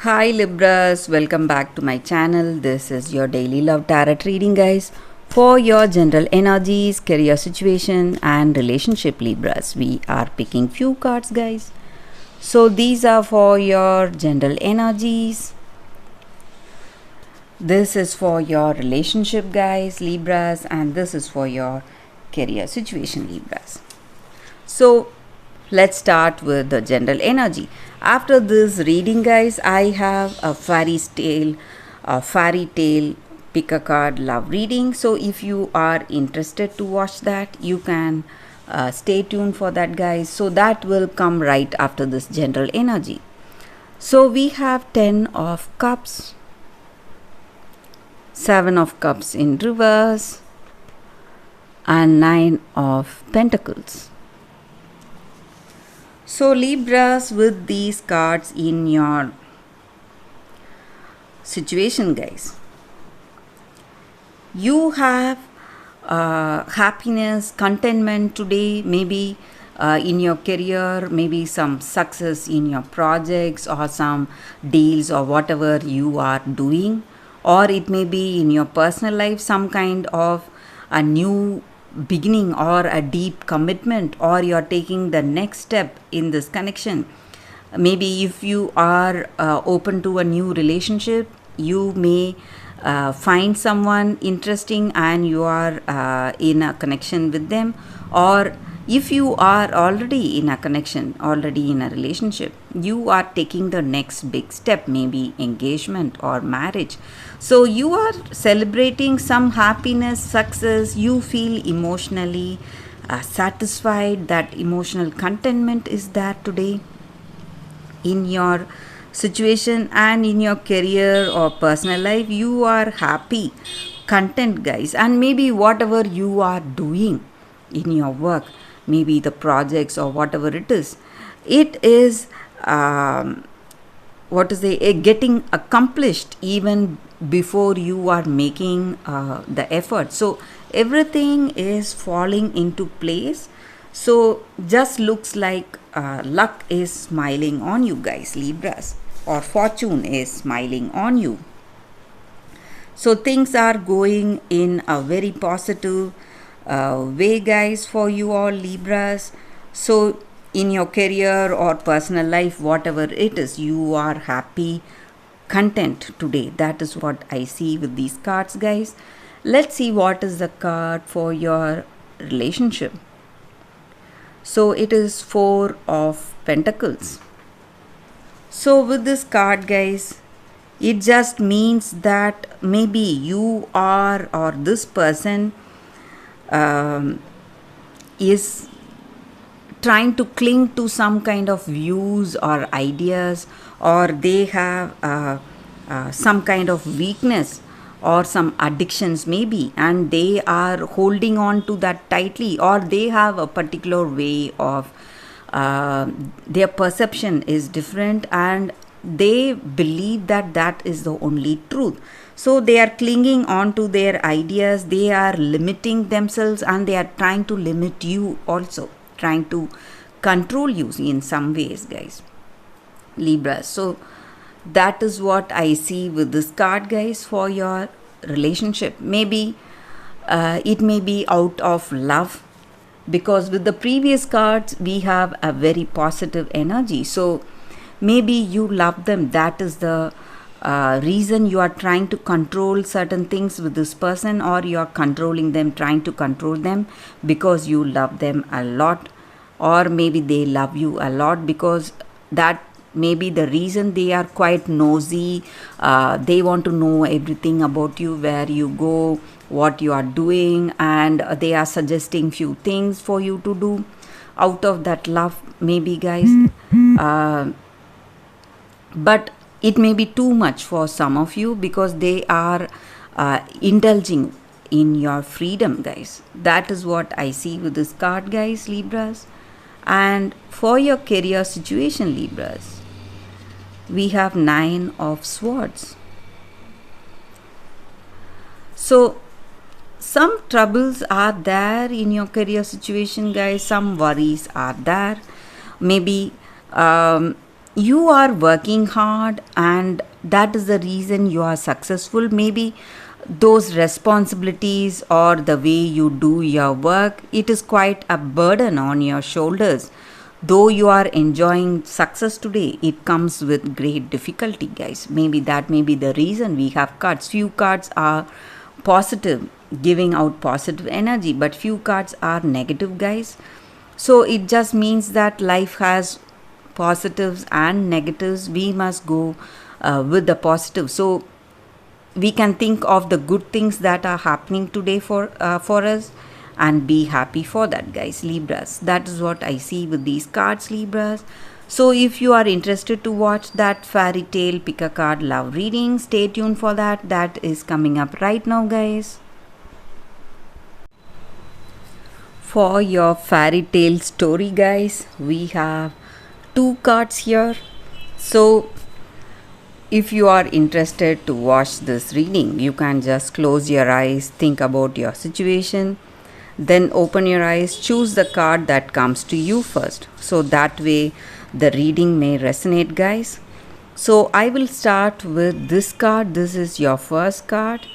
Hi Libras, welcome back to my channel. This is your daily love tarot reading, guys. For your general energies, career situation, and relationship, Libras, we are picking few cards, guys. So these are for your general energies. This is for your relationship, guys, Libras, and this is for your career situation, Libras. So let's start with the general energy. After this reading, guys, I have a fairy tale pick a card love reading. So if you are interested to watch that, you can stay tuned for that, guys. So that will come right after this general energy. So we have 10 of cups, 7 of cups in reverse, and 9 of pentacles. So Libras, with these cards in your situation, guys, you have happiness, contentment today, maybe in your career, maybe some success in your projects or some deals or whatever you are doing, or it may be in your personal life, some kind of a new beginning or a deep commitment, or you're taking the next step in this connection. Maybe if you are open to a new relationship, you may find someone interesting and you are in a connection with them, or if you are already in a connection, already in a relationship, you are taking the next big step, maybe engagement or marriage. So you are celebrating some happiness, success, you feel emotionally satisfied, that emotional contentment is there today in your situation, and in your career or personal life you are happy, content, guys. And maybe whatever you are doing in your work, maybe the projects or whatever it is getting accomplished even before you are making the effort. So everything is falling into place. So just looks like luck is smiling on you, guys, Libras, or fortune is smiling on you. So things are going in a very positive way, guys, for you all, Libras. So in your career or personal life, whatever it is, you are happy, content today. That is what I see with these cards, guys. Let's see what is the card for your relationship. So it is 4 of Pentacles. So with this card, guys, it just means that maybe you are, or this person is trying to cling to some kind of views or ideas, or they have some kind of weakness or some addictions maybe, and they are holding on to that tightly, or they have a particular way of their perception is different, and they believe that that is the only truth. So they are clinging on to their ideas, they are limiting themselves, and they are trying to limit you also, trying to control you in some ways, guys, Libra. So that is what I see with this card, guys, for your relationship. Maybe it may be out of love, because with the previous cards we have a very positive energy. So maybe you love them, that is the reason you are trying to control certain things with this person, or you are controlling them, trying to control them because you love them a lot, or maybe they love you a lot, because that may be the reason they are quite nosy. They want to know everything about you, where you go, what you are doing, and they are suggesting few things for you to do out of that love, maybe, guys. But it may be too much for some of you, because they are indulging in your freedom, guys. That is what I see with this card, guys, Libras. And for your career situation, Libras, we have 9 of Swords. So some troubles are there in your career situation, guys. Some worries are there. Maybe you are working hard, and that is the reason you are successful. Maybe those responsibilities or the way you do your work, it is quite a burden on your shoulders. Though you are enjoying success today, it comes with great difficulty, guys. Maybe that may be the reason we have cards. Few cards are positive, giving out positive energy, but few cards are negative, guys. So it just means that life has positives and negatives. We must go with the positive. So we can think of the good things that are happening today for us, and be happy for that, guys. Libras, that is what I see with these cards, Libras. So if you are interested to watch that fairy tale pick a card love reading, stay tuned for that. That is coming up right now, guys. For your fairy tale story, guys, we have two cards here. So if you are interested to watch this reading, you can just close your eyes, think about your situation, then open your eyes, choose the card that comes to you first. So that way the reading may resonate, guys. So I will start with this card. This is your first card.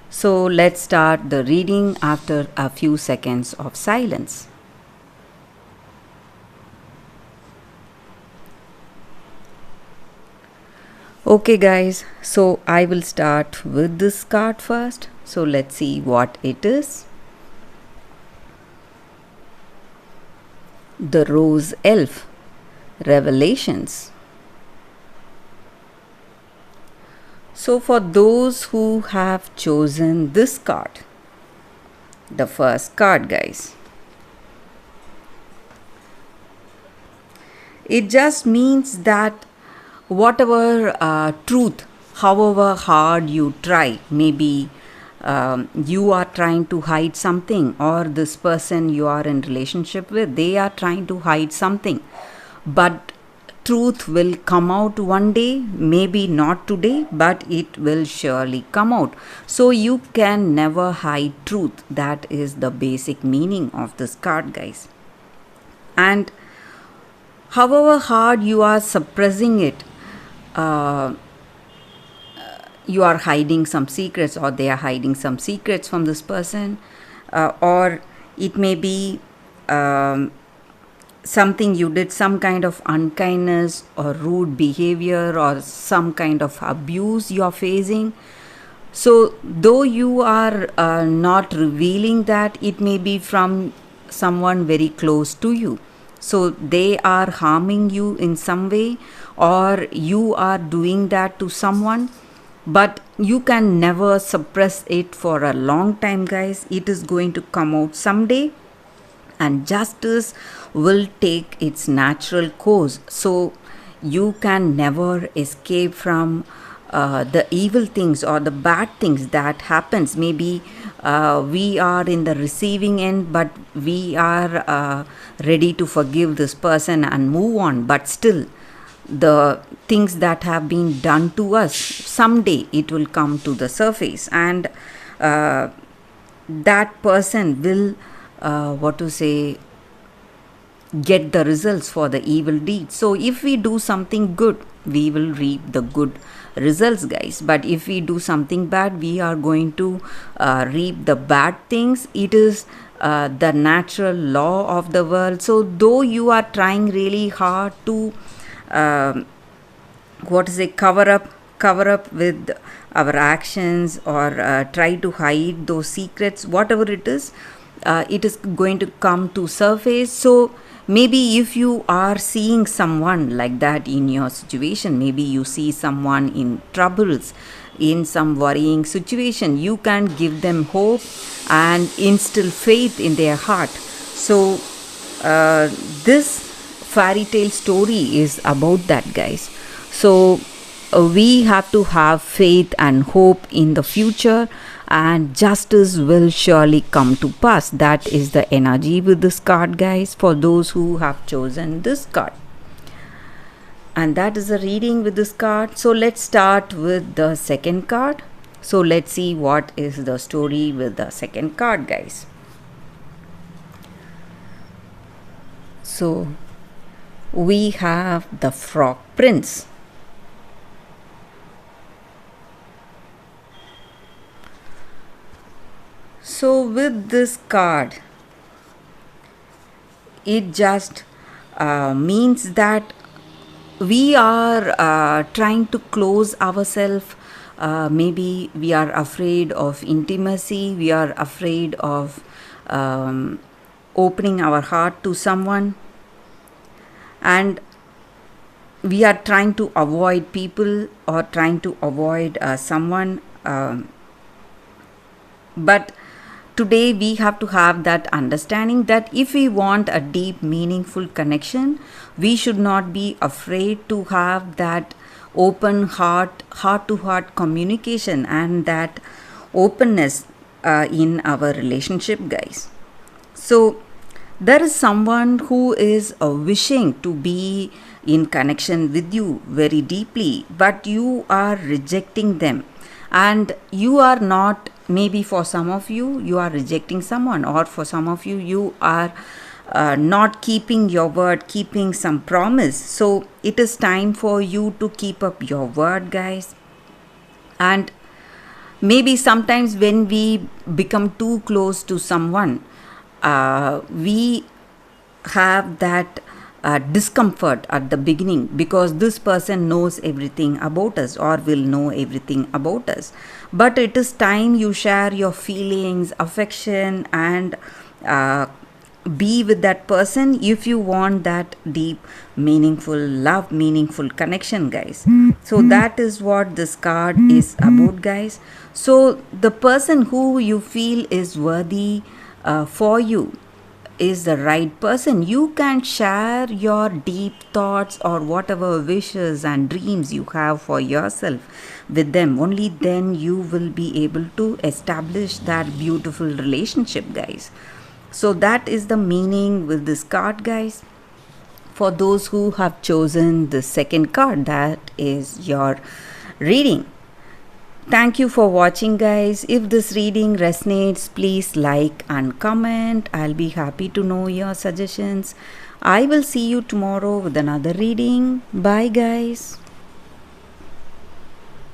So let's start the reading after a few seconds of silence. Okay, guys, so I will start with this card first. So let's see what it is. The Rose Elf, Revelations. So for those who have chosen this card, the first card, guys, it just means that whatever truth, however hard you try, maybe you are trying to hide something, or this person you are in relationship with, they are trying to hide something, but truth will come out one day. Maybe not today, but it will surely come out. So you can never hide truth. That is the basic meaning of this card, guys. And however hard you are suppressing it, you are hiding some secrets, or they are hiding some secrets from this person, or it may be something you did, some kind of unkindness or rude behavior, or some kind of abuse you are facing. So though you are not revealing that, it may be from someone very close to you. So they are harming you in some way, or you are doing that to someone, but you can never suppress it for a long time, guys. It is going to come out someday, and justice will take its natural course. So you can never escape from the evil things or the bad things that happens. Maybe we are in the receiving end, but we are ready to forgive this person and move on, but still the things that have been done to us, someday it will come to the surface, and that person will get the results for the evil deed. So if we do something good, we will reap the good results, guys, but if we do something bad, we are going to reap the bad things. It is the natural law of the world. So though you are trying really hard to cover up with our actions, or try to hide those secrets, whatever it is going to come to surface. So maybe if you are seeing someone like that in your situation, maybe you see someone in troubles, in some worrying situation, you can give them hope and instill faith in their heart. So this fairy tale story is about that, guys. So we have to have faith and hope in the future, and justice will surely come to pass. That is the energy with this card, guys, for those who have chosen this card. And that is the reading with this card. So let's start with the second card. So let's see what is the story with the second card, guys. So we have the Frog Prince. So with this card, it just means that we are trying to close ourselves. Maybe we are afraid of intimacy, we are afraid of opening our heart to someone, and we are trying to avoid people or trying to avoid someone. But today we have to have that understanding that if we want a deep, meaningful connection, we should not be afraid to have that open heart to heart communication and that openness in our relationship, guys. So there is someone who is wishing to be in connection with you very deeply, but you are rejecting them, and you are not, maybe for some of you, you are rejecting someone, or for some of you, you are not keeping your word, keeping some promise. So it is time for you to keep up your word, guys. And maybe sometimes when we become too close to someone, we have that discomfort at the beginning, because this person knows everything about us or will know everything about us. But it is time you share your feelings, affection, and be with that person if you want that deep, meaningful love, meaningful connection, guys. So that is what this card is about, guys. So the person who you feel is worthy for you is the right person. You can share your deep thoughts or whatever wishes and dreams you have for yourself with them. Only then you will be able to establish that beautiful relationship, guys. So that is the meaning with this card, guys. For those who have chosen the second card, that is your reading. Thank you for watching, guys. If this reading resonates, please like and comment. I'll be happy to know your suggestions. I will see you tomorrow with another reading. Bye, guys.